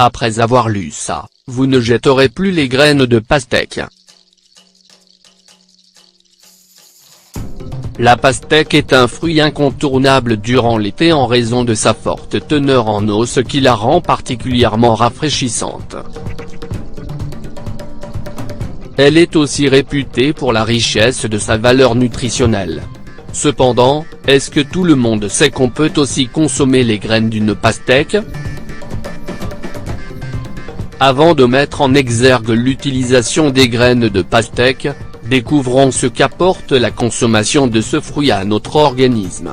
Après avoir lu ça, vous ne jetterez plus les graines de pastèque. La pastèque est un fruit incontournable durant l'été en raison de sa forte teneur en eau, ce qui la rend particulièrement rafraîchissante. Elle est aussi réputée pour la richesse de sa valeur nutritionnelle. Cependant, est-ce que tout le monde sait qu'on peut aussi consommer les graines d'une pastèque? Avant de mettre en exergue l'utilisation des graines de pastèque, découvrons ce qu'apporte la consommation de ce fruit à notre organisme.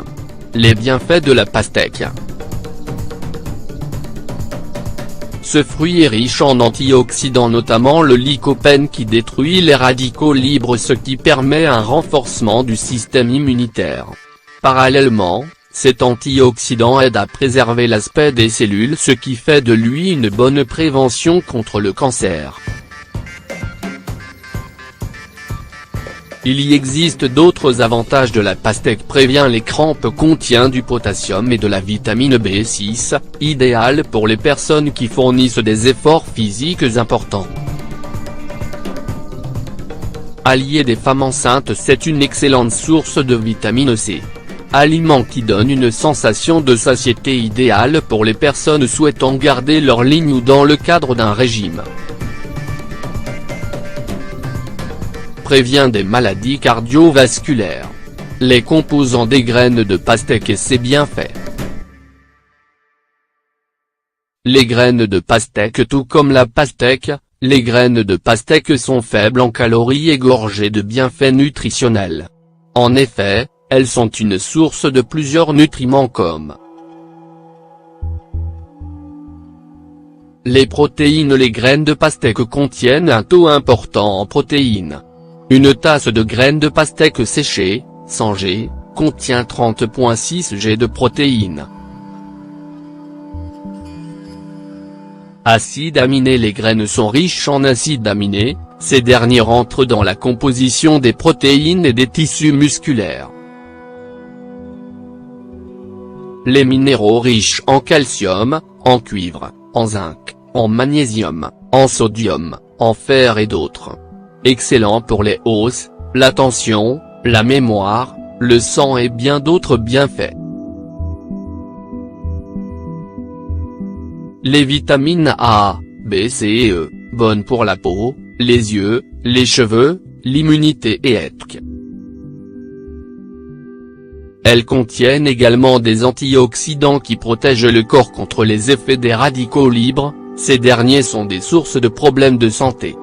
Les bienfaits de la pastèque. Ce fruit est riche en antioxydants, notamment le lycopène qui détruit les radicaux libres, ce qui permet un renforcement du système immunitaire. Parallèlement, cet antioxydant aide à préserver l'aspect des cellules, ce qui fait de lui une bonne prévention contre le cancer. Il y existe d'autres avantages de la pastèque. Prévient les crampes, contient du potassium et de la vitamine B6, idéal pour les personnes qui fournissent des efforts physiques importants. Allié des femmes enceintes, c'est une excellente source de vitamine C. Aliment qui donne une sensation de satiété idéale pour les personnes souhaitant garder leur ligne ou dans le cadre d'un régime. Prévient des maladies cardiovasculaires. Les composants des graines de pastèque et ses bienfaits. Les graines de pastèque. Tout comme la pastèque, les graines de pastèque sont faibles en calories et gorgées de bienfaits nutritionnels. En effet, elles sont une source de plusieurs nutriments comme les protéines. Les graines de pastèque contiennent un taux important en protéines. Une tasse de graines de pastèque séchées, 100 g, contient 30,6 g de protéines. Acides aminés. Les graines sont riches en acides aminés, ces derniers rentrent dans la composition des protéines et des tissus musculaires. Les minéraux riches en calcium, en cuivre, en zinc, en magnésium, en sodium, en fer et d'autres. Excellent pour les os, l'attention, la mémoire, le sang et bien d'autres bienfaits. Les vitamines A, B, C et E, bonnes pour la peau, les yeux, les cheveux, l'immunité et etc. Elles contiennent également des antioxydants qui protègent le corps contre les effets des radicaux libres, ces derniers sont des sources de problèmes de santé.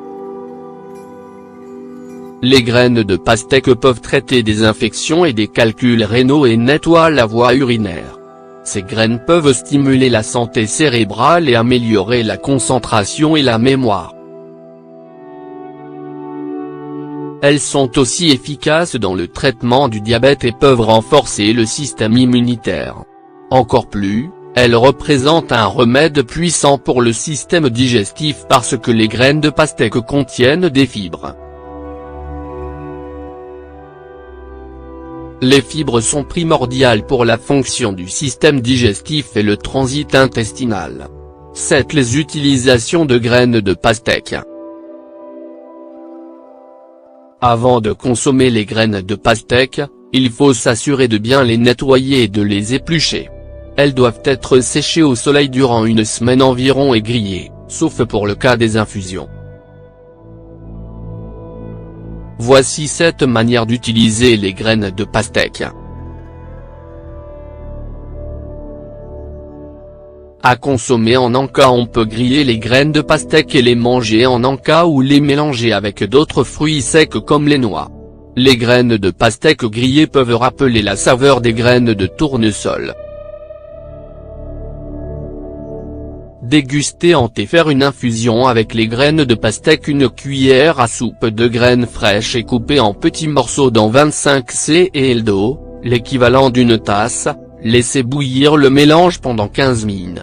Les graines de pastèque peuvent traiter des infections et des calculs rénaux et nettoient la voie urinaire. Ces graines peuvent stimuler la santé cérébrale et améliorer la concentration et la mémoire. Elles sont aussi efficaces dans le traitement du diabète et peuvent renforcer le système immunitaire. Encore plus, elles représentent un remède puissant pour le système digestif parce que les graines de pastèque contiennent des fibres. Les fibres sont primordiales pour la fonction du système digestif et le transit intestinal. 7. Les utilisations de graines de pastèque. Avant de consommer les graines de pastèque, il faut s'assurer de bien les nettoyer et de les éplucher. Elles doivent être séchées au soleil durant une semaine environ et grillées, sauf pour le cas des infusions. Voici 7 manières d'utiliser les graines de pastèque. À consommer en encas. On peut griller les graines de pastèque et les manger en encas ou les mélanger avec d'autres fruits secs comme les noix. Les graines de pastèque grillées peuvent rappeler la saveur des graines de tournesol. Déguster en thé. Faire une infusion avec les graines de pastèque. Une cuillère à soupe de graines fraîches et coupées en petits morceaux dans 25 cl d'eau, l'équivalent d'une tasse, laissez bouillir le mélange pendant 15 minutes.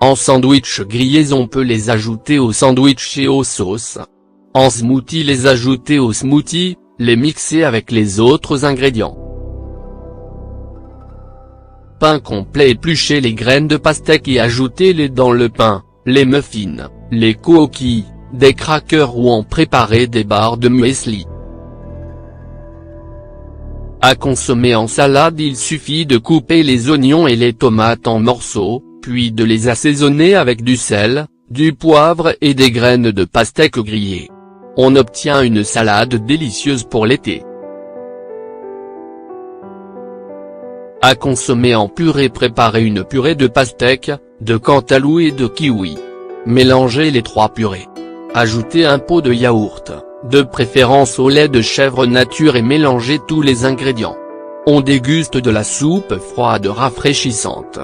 En sandwich grillés. On peut les ajouter au sandwich et aux sauces. En smoothie. Les ajouter au smoothie, les mixer avec les autres ingrédients. pain complet, épluchez les graines de pastèque et ajoutez-les dans le pain, les muffins, les cookies, des crackers ou en préparer des barres de muesli. À consommer en salade, il suffit de couper les oignons et les tomates en morceaux, puis de les assaisonner avec du sel, du poivre et des graines de pastèque grillées. On obtient une salade délicieuse pour l'été. À consommer en purée, préparez une purée de pastèque, de cantaloupe et de kiwi. Mélangez les 3 purées. Ajoutez un pot de yaourt, de préférence au lait de chèvre nature, et mélangez tous les ingrédients. On déguste de la soupe froide rafraîchissante.